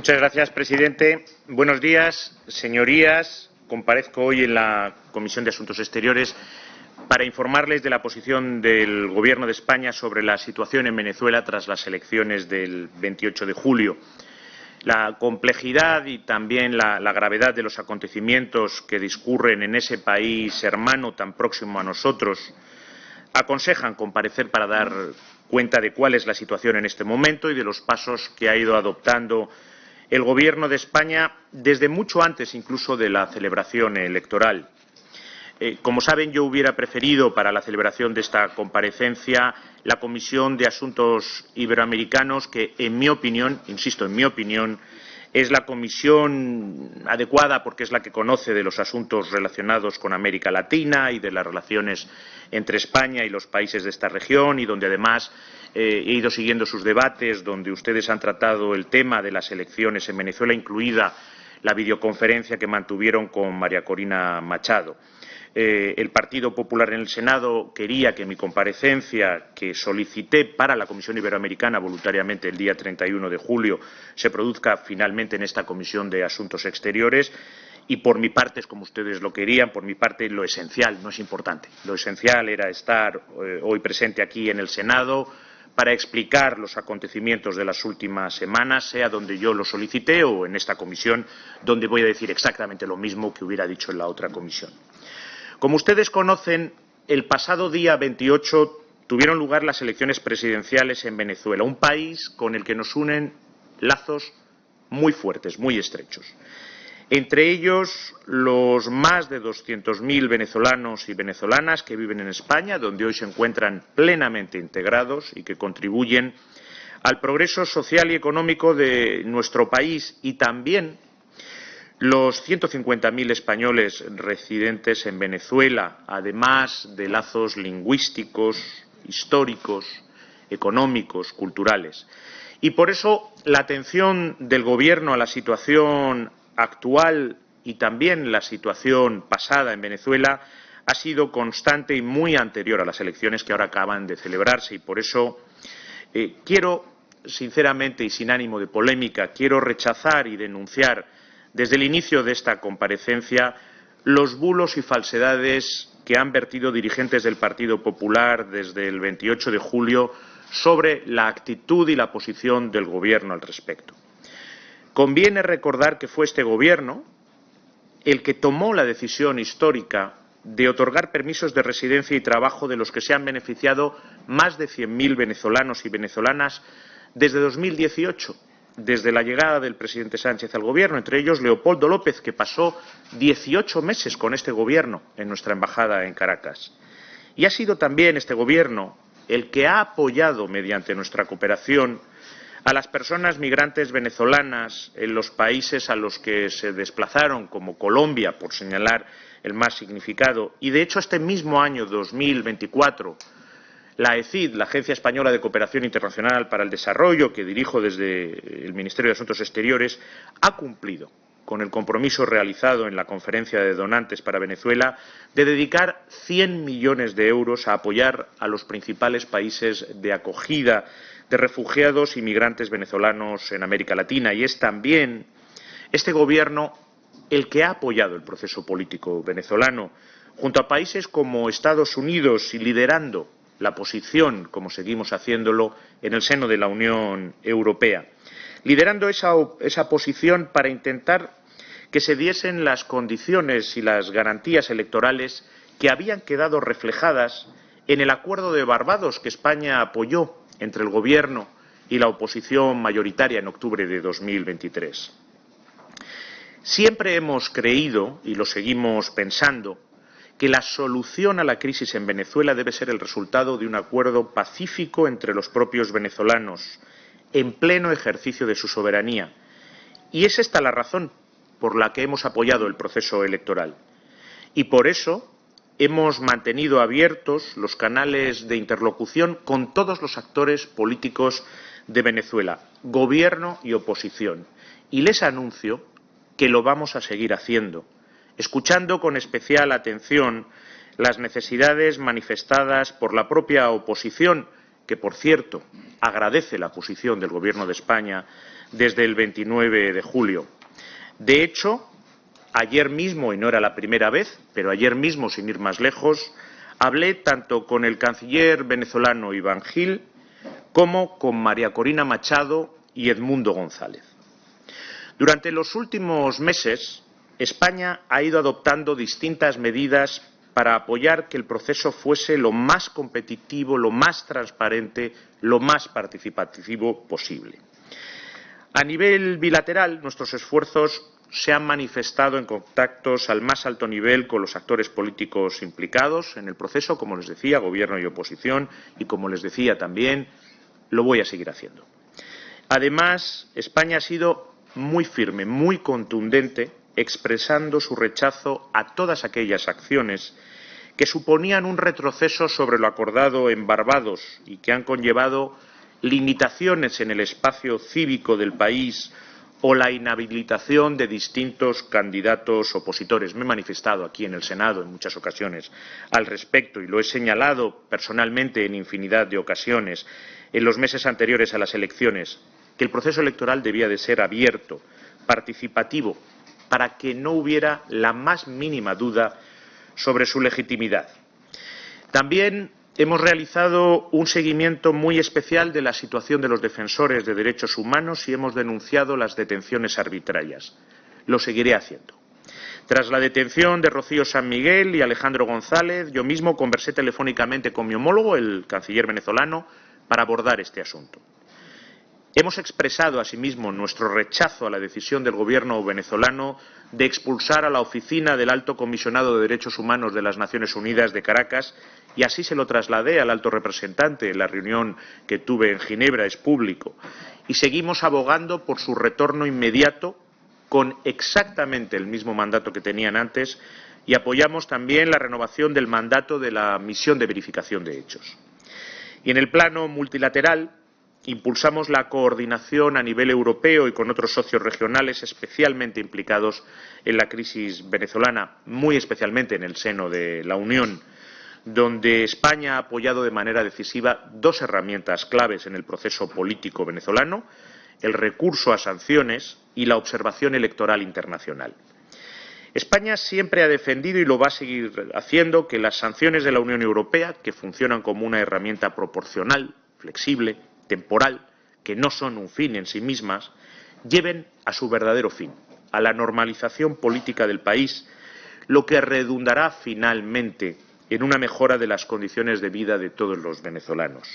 Señor presidente. Buenos días, señorías. Comparezco hoy en la Comisión de Asuntos Exteriores para informarles de la posición del Gobierno de España sobre la situación en Venezuela tras las elecciones del 28 de julio. La complejidad y también la gravedad de los acontecimientos que discurren en ese país hermano tan próximo a nosotros aconsejan comparecer para dar cuenta de cuál es la situación en este momento y de los pasos que ha ido adoptando el Gobierno de España desde mucho antes incluso de la celebración electoral. Como saben, yo hubiera preferido para la celebración de esta comparecencia la Comisión de Asuntos Iberoamericanos, que, en mi opinión, insisto, en mi opinión, es la comisión adecuada porque es la que conoce de los asuntos relacionados con América Latina y de las relaciones entre España y los países de esta región, y donde además he ido siguiendo sus debates, donde ustedes han tratado el tema de las elecciones en Venezuela, incluida la videoconferencia que mantuvieron con María Corina Machado. El Partido Popular en el Senado quería que mi comparecencia, que solicité para la Comisión Iberoamericana voluntariamente el día 31 de julio, se produzca finalmente en esta Comisión de Asuntos Exteriores. Y por mi parte, es como ustedes lo querían, por mi parte lo esencial, no es importante, lo esencial era estar hoy presente aquí en el Senado para explicar los acontecimientos de las últimas semanas, sea donde yo lo solicité o en esta comisión, donde voy a decir exactamente lo mismo que hubiera dicho en la otra comisión. Como ustedes conocen, el pasado día 28 tuvieron lugar las elecciones presidenciales en Venezuela, un país con el que nos unen lazos muy fuertes, muy estrechos. Entre ellos, los más de 200.000 venezolanos y venezolanas que viven en España, donde hoy se encuentran plenamente integrados y que contribuyen al progreso social y económico de nuestro país, y también los 150.000 españoles residentes en Venezuela, además de lazos lingüísticos, históricos, económicos, culturales. Y por eso la atención del Gobierno a la situación actual y también la situación pasada en Venezuela ha sido constante y muy anterior a las elecciones que ahora acaban de celebrarse. Y por eso quiero, sinceramente y sin ánimo de polémica, quiero rechazar y denunciar desde el inicio de esta comparecencia los bulos y falsedades que han vertido dirigentes del Partido Popular desde el 28 de julio sobre la actitud y la posición del Gobierno al respecto. Conviene recordar que fue este Gobierno el que tomó la decisión histórica de otorgar permisos de residencia y trabajo de los que se han beneficiado más de 100.000 venezolanos y venezolanas desde 2018, desde la llegada del presidente Sánchez al Gobierno, entre ellos Leopoldo López, que pasó 18 meses con este Gobierno en nuestra embajada en Caracas. Y ha sido también este Gobierno el que ha apoyado, mediante nuestra cooperación, a las personas migrantes venezolanas en los países a los que se desplazaron, como Colombia, por señalar el más significado. Y, de hecho, este mismo año 2024, la ECID, la Agencia Española de Cooperación Internacional para el Desarrollo, que dirijo desde el Ministerio de Asuntos Exteriores, ha cumplido con el compromiso realizado en la Conferencia de Donantes para Venezuela de dedicar 100 millones de euros a apoyar a los principales países de acogida de refugiados y migrantes venezolanos en América Latina. Y es también este Gobierno el que ha apoyado el proceso político venezolano, junto a países como Estados Unidos, y liderando la posición, como seguimos haciéndolo, en el seno de la Unión Europea, liderando esa posición para intentar que se diesen las condiciones y las garantías electorales que habían quedado reflejadas en el Acuerdo de Barbados que España apoyó entre el Gobierno y la oposición mayoritaria en octubre de 2023. Siempre hemos creído, y lo seguimos pensando, que la solución a la crisis en Venezuela debe ser el resultado de un acuerdo pacífico entre los propios venezolanos, en pleno ejercicio de su soberanía. Y es esta la razón por la que hemos apoyado el proceso electoral. Y por eso hemos mantenido abiertos los canales de interlocución con todos los actores políticos de Venezuela, gobierno y oposición. Y les anuncio que lo vamos a seguir haciendo, escuchando con especial atención las necesidades manifestadas por la propia oposición, que, por cierto, agradece la posición del Gobierno de España desde el 29 de julio. De hecho, ayer mismo, y no era la primera vez, pero ayer mismo, sin ir más lejos, hablé tanto con el canciller venezolano Iván Gil como con María Corina Machado y Edmundo González. Durante los últimos meses, España ha ido adoptando distintas medidas para apoyar que el proceso fuese lo más competitivo, lo más transparente, lo más participativo posible. A nivel bilateral, nuestros esfuerzos se han manifestado en contactos al más alto nivel con los actores políticos implicados en el proceso, como les decía, gobierno y oposición, y como les decía también, lo voy a seguir haciendo. Además, España ha sido muy firme, muy contundente, expresando su rechazo a todas aquellas acciones que suponían un retroceso sobre lo acordado en Barbados y que han conllevado limitaciones en el espacio cívico del país o la inhabilitación de distintos candidatos opositores. Me he manifestado aquí en el Senado en muchas ocasiones al respecto y lo he señalado personalmente en infinidad de ocasiones en los meses anteriores a las elecciones, que el proceso electoral debía de ser abierto, participativo, para que no hubiera la más mínima duda sobre su legitimidad. También hemos realizado un seguimiento muy especial de la situación de los defensores de derechos humanos y hemos denunciado las detenciones arbitrarias. Lo seguiré haciendo. Tras la detención de Rocío San Miguel y Alejandro González, yo mismo conversé telefónicamente con mi homólogo, el canciller venezolano, para abordar este asunto. Hemos expresado asimismo nuestro rechazo a la decisión del Gobierno venezolano de expulsar a la oficina del Alto Comisionado de Derechos Humanos de las Naciones Unidas de Caracas y así se lo trasladé al alto representante en la reunión que tuve en Ginebra, es público. Y seguimos abogando por su retorno inmediato con exactamente el mismo mandato que tenían antes y apoyamos también la renovación del mandato de la misión de verificación de hechos. Y en el plano multilateral, impulsamos la coordinación a nivel europeo y con otros socios regionales especialmente implicados en la crisis venezolana, muy especialmente en el seno de la Unión, donde España ha apoyado de manera decisiva dos herramientas claves en el proceso político venezolano: el recurso a sanciones y la observación electoral internacional. España siempre ha defendido y lo va a seguir haciendo que las sanciones de la Unión Europea, que funcionan como una herramienta proporcional, flexible, temporal, que no son un fin en sí mismas, lleven a su verdadero fin, a la normalización política del país, lo que redundará finalmente en una mejora de las condiciones de vida de todos los venezolanos.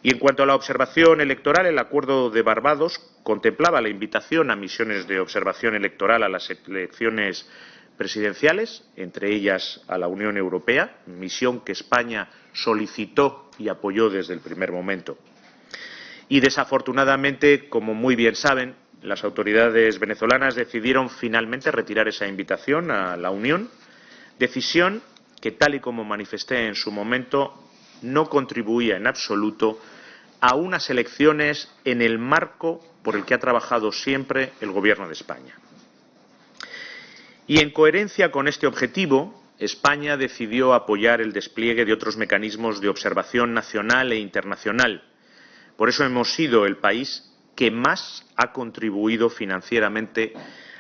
Y en cuanto a la observación electoral, el Acuerdo de Barbados contemplaba la invitación a misiones de observación electoral a las elecciones presidenciales, entre ellas a la Unión Europea, misión que España solicitó y apoyó desde el primer momento. Y desafortunadamente, como muy bien saben, las autoridades venezolanas decidieron finalmente retirar esa invitación a la Unión, decisión que, tal y como manifesté en su momento, no contribuía en absoluto a unas elecciones en el marco por el que ha trabajado siempre el Gobierno de España. Y en coherencia con este objetivo, España decidió apoyar el despliegue de otros mecanismos de observación nacional e internacional. Por eso hemos sido el país que más ha contribuido financieramente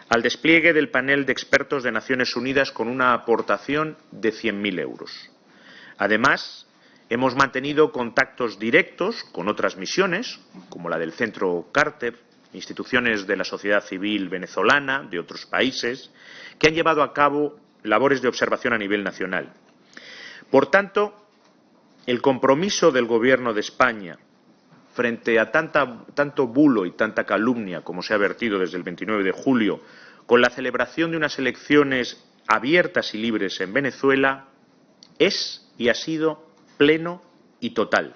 al despliegue del panel de expertos de Naciones Unidas con una aportación de 100.000 euros. Además, hemos mantenido contactos directos con otras misiones, como la del Centro Carter, instituciones de la sociedad civil venezolana, de otros países, que han llevado a cabo labores de observación a nivel nacional. Por tanto, el compromiso del Gobierno de España frente a tanto bulo y tanta calumnia como se ha vertido desde el 29 de julio, con la celebración de unas elecciones abiertas y libres en Venezuela, es y ha sido pleno y total.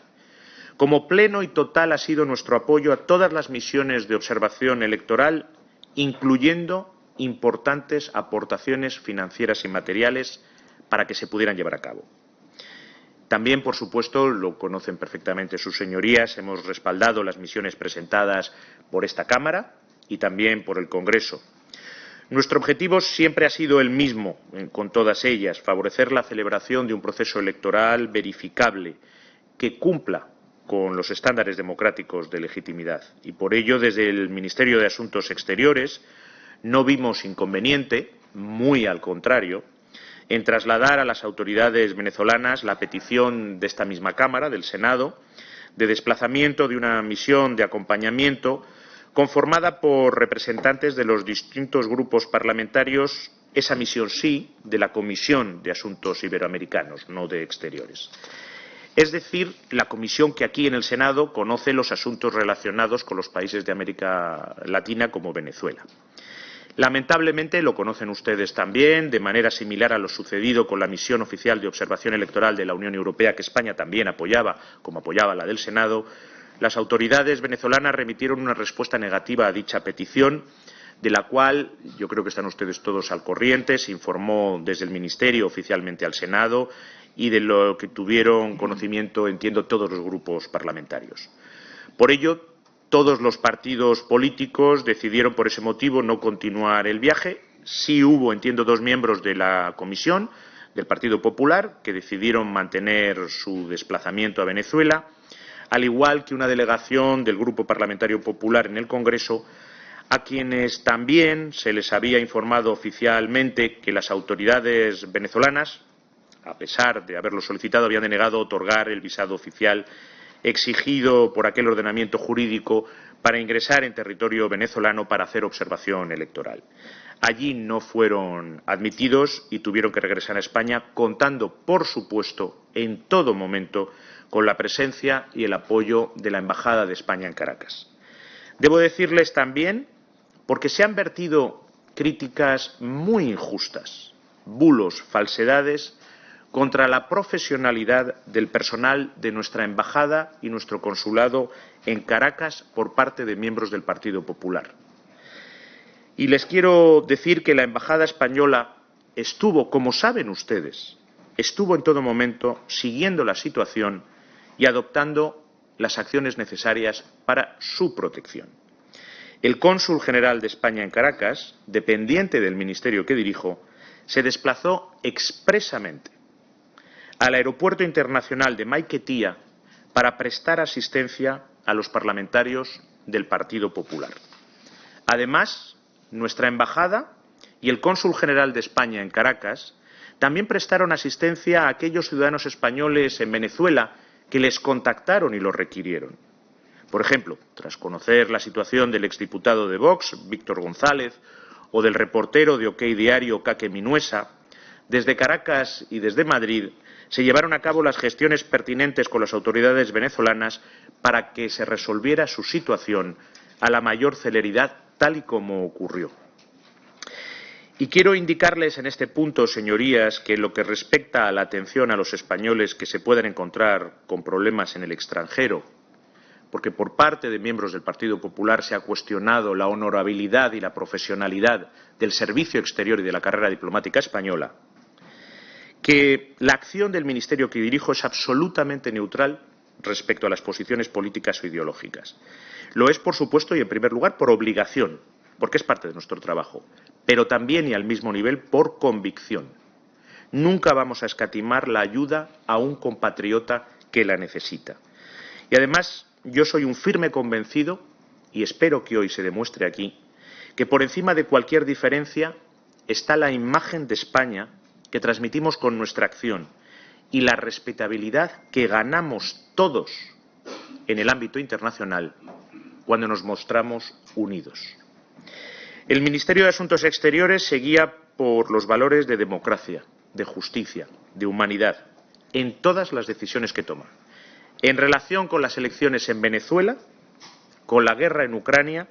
Como pleno y total ha sido nuestro apoyo a todas las misiones de observación electoral, incluyendo importantes aportaciones financieras y materiales para que se pudieran llevar a cabo. También, por supuesto, lo conocen perfectamente sus señorías, hemos respaldado las misiones presentadas por esta Cámara y también por el Congreso. Nuestro objetivo siempre ha sido el mismo con todas ellas: favorecer la celebración de un proceso electoral verificable que cumpla con los estándares democráticos de legitimidad. Y por ello, desde el Ministerio de Asuntos Exteriores, no vimos inconveniente, muy al contrario, en trasladar a las autoridades venezolanas la petición de esta misma Cámara, del Senado, de desplazamiento de una misión de acompañamiento conformada por representantes de los distintos grupos parlamentarios, esa misión sí, de la Comisión de Asuntos Iberoamericanos, no de Exteriores. Es decir, la comisión que aquí en el Senado conoce los asuntos relacionados con los países de América Latina como Venezuela. Lamentablemente, lo conocen ustedes también, de manera similar a lo sucedido con la misión oficial de observación electoral de la Unión Europea, que España también apoyaba, como apoyaba la del Senado, las autoridades venezolanas remitieron una respuesta negativa a dicha petición, de la cual yo creo que están ustedes todos al corriente, se informó desde el Ministerio oficialmente al Senado y de lo que tuvieron conocimiento, entiendo, todos los grupos parlamentarios. Por ello, todos los partidos políticos decidieron por ese motivo no continuar el viaje. Sí hubo, entiendo, 2 miembros de la comisión del Partido Popular que decidieron mantener su desplazamiento a Venezuela, al igual que una delegación del Grupo Parlamentario Popular en el Congreso, a quienes también se les había informado oficialmente que las autoridades venezolanas, a pesar de haberlo solicitado, habían denegado otorgar el visado oficial exigido por aquel ordenamiento jurídico para ingresar en territorio venezolano para hacer observación electoral. Allí no fueron admitidos y tuvieron que regresar a España, contando, por supuesto, en todo momento, con la presencia y el apoyo de la Embajada de España en Caracas. Debo decirles también, porque se han vertido críticas muy injustas, bulos, falsedades, contra la profesionalidad del personal de nuestra embajada y nuestro consulado en Caracas por parte de miembros del Partido Popular. Y les quiero decir que la embajada española estuvo, como saben ustedes, estuvo en todo momento siguiendo la situación y adoptando las acciones necesarias para su protección. El cónsul general de España en Caracas, dependiente del ministerio que dirijo, se desplazó expresamente al Aeropuerto Internacional de Maiquetía para prestar asistencia a los parlamentarios del Partido Popular. Además, nuestra embajada y el cónsul general de España en Caracas también prestaron asistencia a aquellos ciudadanos españoles en Venezuela que les contactaron y los requirieron. Por ejemplo, tras conocer la situación del exdiputado de Vox, Víctor González, o del reportero de OK Diario, Kake Minuesa, desde Caracas y desde Madrid se llevaron a cabo las gestiones pertinentes con las autoridades venezolanas para que se resolviera su situación a la mayor celeridad, tal y como ocurrió. Y quiero indicarles en este punto, señorías, que en lo que respecta a la atención a los españoles que se puedan encontrar con problemas en el extranjero, porque por parte de miembros del Partido Popular se ha cuestionado la honorabilidad y la profesionalidad del servicio exterior y de la carrera diplomática española, que la acción del ministerio que dirijo es absolutamente neutral respecto a las posiciones políticas o ideológicas. Lo es, por supuesto, y en primer lugar, por obligación, porque es parte de nuestro trabajo, pero también y al mismo nivel por convicción. Nunca vamos a escatimar la ayuda a un compatriota que la necesita. Y además, yo soy un firme convencido, y espero que hoy se demuestre aquí, que por encima de cualquier diferencia está la imagen de España que transmitimos con nuestra acción y la respetabilidad que ganamos todos en el ámbito internacional cuando nos mostramos unidos. El Ministerio de Asuntos Exteriores se guía por los valores de democracia, de justicia, de humanidad, en todas las decisiones que toma. En relación con las elecciones en Venezuela, con la guerra en Ucrania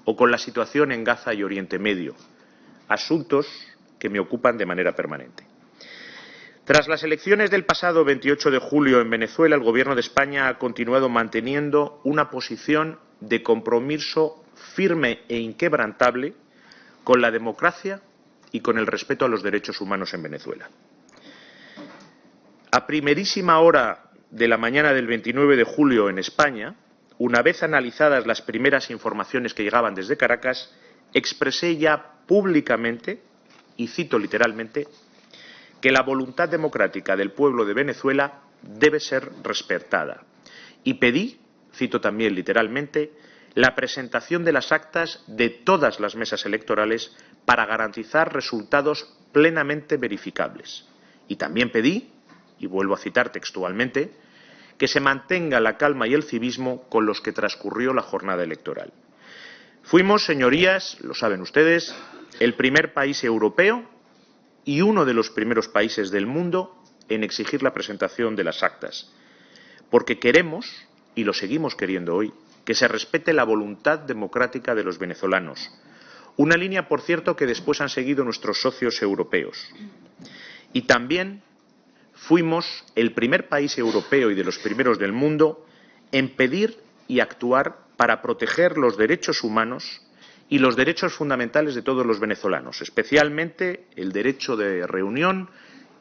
o con la situación en Gaza y Oriente Medio, asuntos que me ocupan de manera permanente. Tras las elecciones del pasado 28 de julio en Venezuela, el Gobierno de España ha continuado manteniendo una posición de compromiso firme e inquebrantable con la democracia y con el respeto a los derechos humanos en Venezuela. A primerísima hora de la mañana del 29 de julio en España, una vez analizadas las primeras informaciones que llegaban desde Caracas, expresé ya públicamente, y cito literalmente, que la voluntad democrática del pueblo de Venezuela debe ser respetada y pedí, cito también literalmente, la presentación de las actas de todas las mesas electorales para garantizar resultados plenamente verificables. Y también pedí, y vuelvo a citar textualmente, que se mantenga la calma y el civismo con los que transcurrió la jornada electoral. Fuimos, señorías, lo saben ustedes, el primer país europeo y uno de los primeros países del mundo en exigir la presentación de las actas, porque queremos, y lo seguimos queriendo hoy, que se respete la voluntad democrática de los venezolanos. Una línea, por cierto, que después han seguido nuestros socios europeos. Y también fuimos el primer país europeo y de los primeros del mundo en pedir y actuar para proteger los derechos humanos y los derechos fundamentales de todos los venezolanos, especialmente el derecho de reunión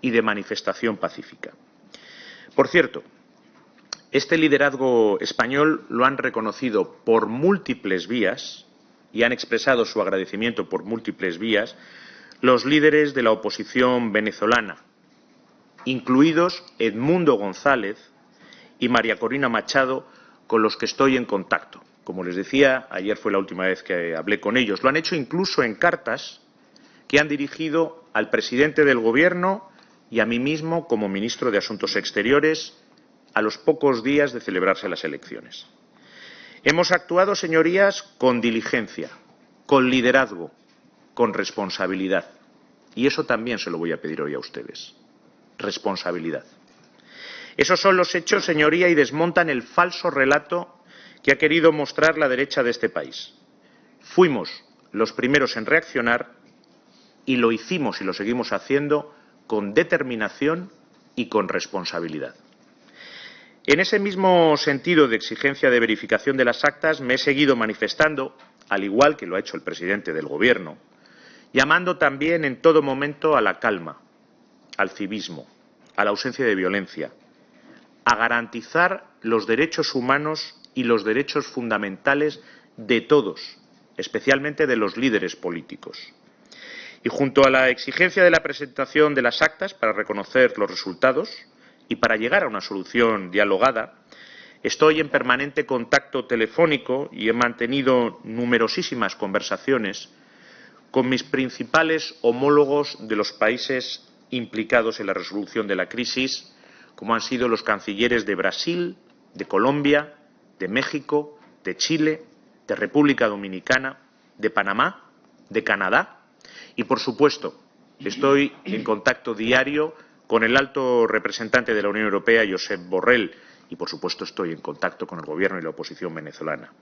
y de manifestación pacífica. Por cierto, este liderazgo español lo han reconocido por múltiples vías y han expresado su agradecimiento por múltiples vías los líderes de la oposición venezolana, incluidos Edmundo González y María Corina Machado, con los que estoy en contacto. Como les decía, ayer fue la última vez que hablé con ellos. Lo han hecho incluso en cartas que han dirigido al presidente del Gobierno y a mí mismo como ministro de Asuntos Exteriores a los pocos días de celebrarse las elecciones. Hemos actuado, señorías, con diligencia, con liderazgo, con responsabilidad. Y eso también se lo voy a pedir hoy a ustedes. Responsabilidad. Esos son los hechos, señoría, y desmontan el falso relato que ha querido mostrar la derecha de este país. Fuimos los primeros en reaccionar y lo hicimos y lo seguimos haciendo con determinación y con responsabilidad. En ese mismo sentido de exigencia de verificación de las actas me he seguido manifestando, al igual que lo ha hecho el presidente del Gobierno, llamando también en todo momento a la calma, al civismo, a la ausencia de violencia, a garantizar los derechos humanos y los derechos fundamentales de todos, especialmente de los líderes políticos. Y junto a la exigencia de la presentación de las actas para reconocer los resultados y para llegar a una solución dialogada, estoy en permanente contacto telefónico y he mantenido numerosísimas conversaciones con mis principales homólogos de los países implicados en la resolución de la crisis, como han sido los cancilleres de Brasil, de Colombia, de México, de Chile, de República Dominicana, de Panamá, de Canadá y, por supuesto, estoy en contacto diario con el alto representante de la Unión Europea, Josep Borrell, y, por supuesto, estoy en contacto con el Gobierno y la oposición venezolana.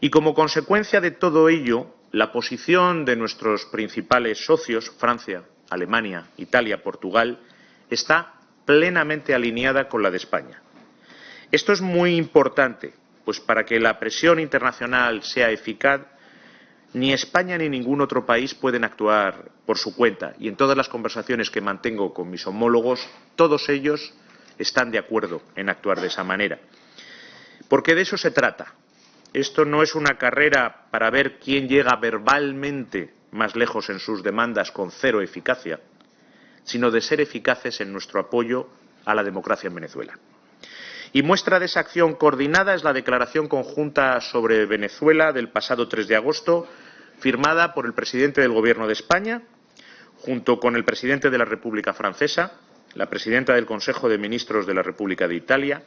Y, como consecuencia de todo ello, la posición de nuestros principales socios, Francia, Alemania, Italia, Portugal, está plenamente alineada con la de España. Esto es muy importante, pues para que la presión internacional sea eficaz, ni España ni ningún otro país pueden actuar por su cuenta. Y en todas las conversaciones que mantengo con mis homólogos, todos ellos están de acuerdo en actuar de esa manera. Porque de eso se trata. Esto no es una carrera para ver quién llega verbalmente más lejos en sus demandas con cero eficacia, sino de ser eficaces en nuestro apoyo a la democracia en Venezuela. Y muestra de esa acción coordinada es la declaración conjunta sobre Venezuela del pasado 3 de agosto, firmada por el presidente del Gobierno de España, junto con el presidente de la República Francesa, la presidenta del Consejo de Ministros de la República de Italia,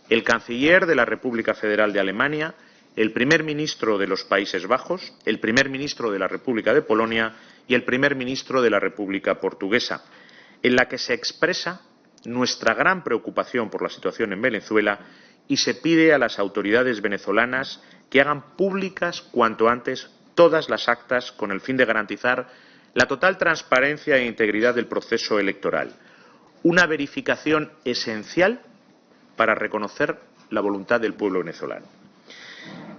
el canciller de la República Federal de Alemania, el primer ministro de los Países Bajos, el primer ministro de la República de Polonia y el primer ministro de la República Portuguesa, en la que se expresa nuestra gran preocupación por la situación en Venezuela y se pide a las autoridades venezolanas que hagan públicas cuanto antes todas las actas con el fin de garantizar la total transparencia e integridad del proceso electoral, una verificación esencial para reconocer la voluntad del pueblo venezolano.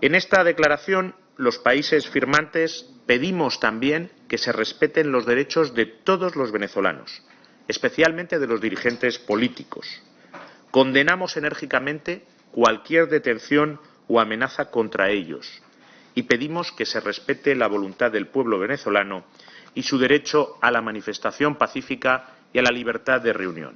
En esta declaración, los países firmantes pedimos también que se respeten los derechos de todos los venezolanos, especialmente de los dirigentes políticos. Condenamos enérgicamente cualquier detención o amenaza contra ellos y pedimos que se respete la voluntad del pueblo venezolano y su derecho a la manifestación pacífica y a la libertad de reunión.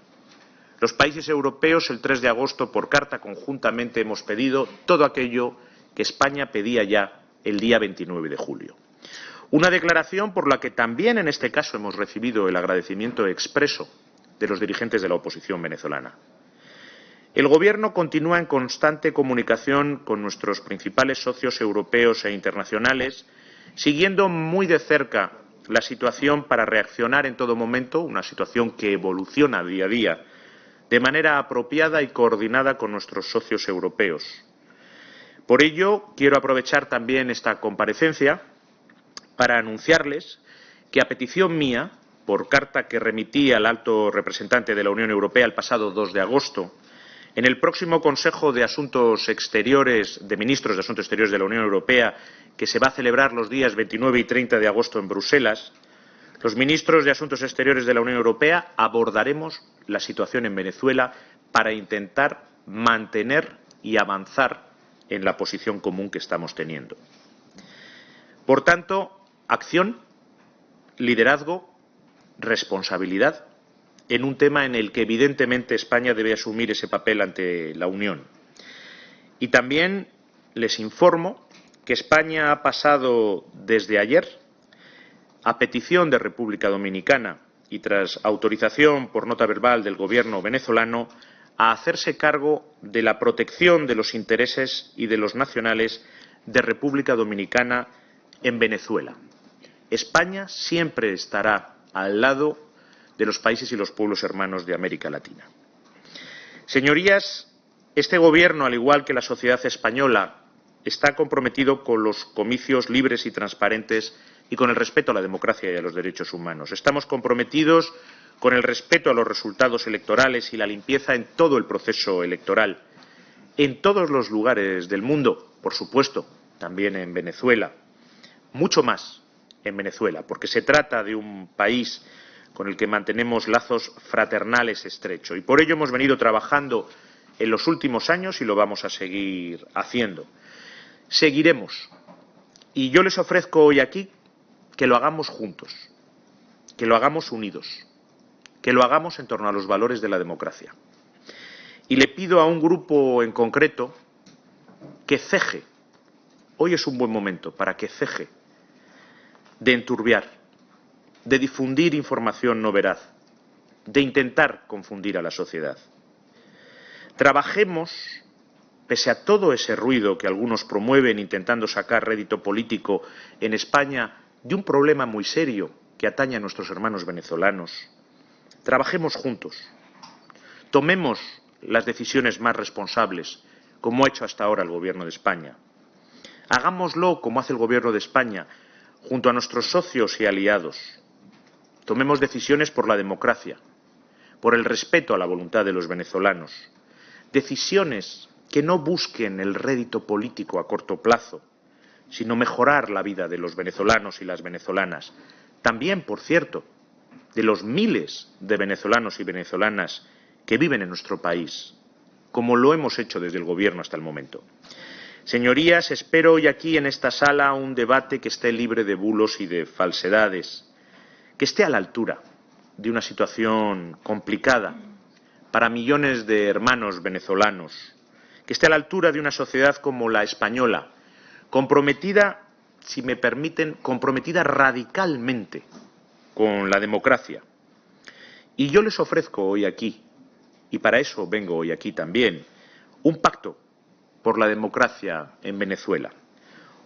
Los países europeos, el 3 de agosto, por carta conjuntamente, hemos pedido todo aquello que España pedía ya el día 29 de julio. Una declaración por la que también, en este caso, hemos recibido el agradecimiento expreso de los dirigentes de la oposición venezolana. El Gobierno continúa en constante comunicación con nuestros principales socios europeos e internacionales, siguiendo muy de cerca la situación para reaccionar en todo momento, una situación que evoluciona día a día, de manera apropiada y coordinada con nuestros socios europeos. Por ello, quiero aprovechar también esta comparecencia para anunciarles que, a petición mía, por carta que remití al alto representante de la Unión Europea el pasado 2 de agosto, en el próximo Consejo de Asuntos Exteriores, de Ministros de Asuntos Exteriores de la Unión Europea, que se va a celebrar los días 29 y 30 de agosto en Bruselas, los ministros de Asuntos Exteriores de la Unión Europea abordaremos la situación en Venezuela para intentar mantener y avanzar en la posición común que estamos teniendo. Por tanto, acción, liderazgo, responsabilidad en un tema en el que evidentemente España debe asumir ese papel ante la Unión. Y también les informo que España ha pasado desde ayer, a petición de República Dominicana y tras autorización por nota verbal del Gobierno venezolano, a hacerse cargo de la protección de los intereses y de los nacionales de República Dominicana en Venezuela. España siempre estará al lado de los países y los pueblos hermanos de América Latina. Señorías, este Gobierno, al igual que la sociedad española, está comprometido con los comicios libres y transparentes y con el respeto a la democracia y a los derechos humanos. Estamos comprometidos con el respeto a los resultados electorales y la limpieza en todo el proceso electoral, en todos los lugares del mundo, por supuesto, también en Venezuela, mucho más en Venezuela, porque se trata de un país con el que mantenemos lazos fraternales estrechos. Y por ello hemos venido trabajando en los últimos años y lo vamos a seguir haciendo. Seguiremos. Y yo les ofrezco hoy aquí que lo hagamos juntos, que lo hagamos unidos, que lo hagamos en torno a los valores de la democracia. Y le pido a un grupo en concreto que ceje. Hoy es un buen momento para que ceje de enturbiar, de difundir información no veraz, de intentar confundir a la sociedad. Trabajemos, pese a todo ese ruido que algunos promueven intentando sacar rédito político en España de un problema muy serio que atañe a nuestros hermanos venezolanos, trabajemos juntos, tomemos las decisiones más responsables, como ha hecho hasta ahora el Gobierno de España. Hagámoslo como hace el Gobierno de España, junto a nuestros socios y aliados. Tomemos decisiones por la democracia, por el respeto a la voluntad de los venezolanos. Decisiones que no busquen el rédito político a corto plazo, sino mejorar la vida de los venezolanos y las venezolanas. También, por cierto, de los miles de venezolanos y venezolanas que viven en nuestro país, como lo hemos hecho desde el Gobierno hasta el momento. Señorías, espero hoy aquí en esta sala un debate que esté libre de bulos y de falsedades, que esté a la altura de una situación complicada para millones de hermanos venezolanos, que esté a la altura de una sociedad como la española, comprometida, si me permiten, comprometida radicalmente con la democracia. Y yo les ofrezco hoy aquí, y para eso vengo hoy aquí también, un pacto por la democracia en Venezuela,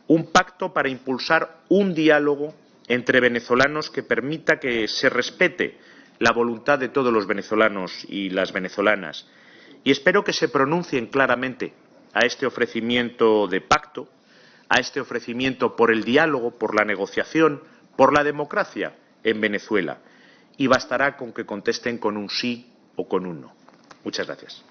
un pacto para impulsar un diálogo entre venezolanos que permita que se respete la voluntad de todos los venezolanos y las venezolanas. Y espero que se pronuncien claramente a este ofrecimiento de pacto, a este ofrecimiento por el diálogo, por la negociación, por la democracia en Venezuela. Y bastará con que contesten con un sí o con un no. Muchas gracias.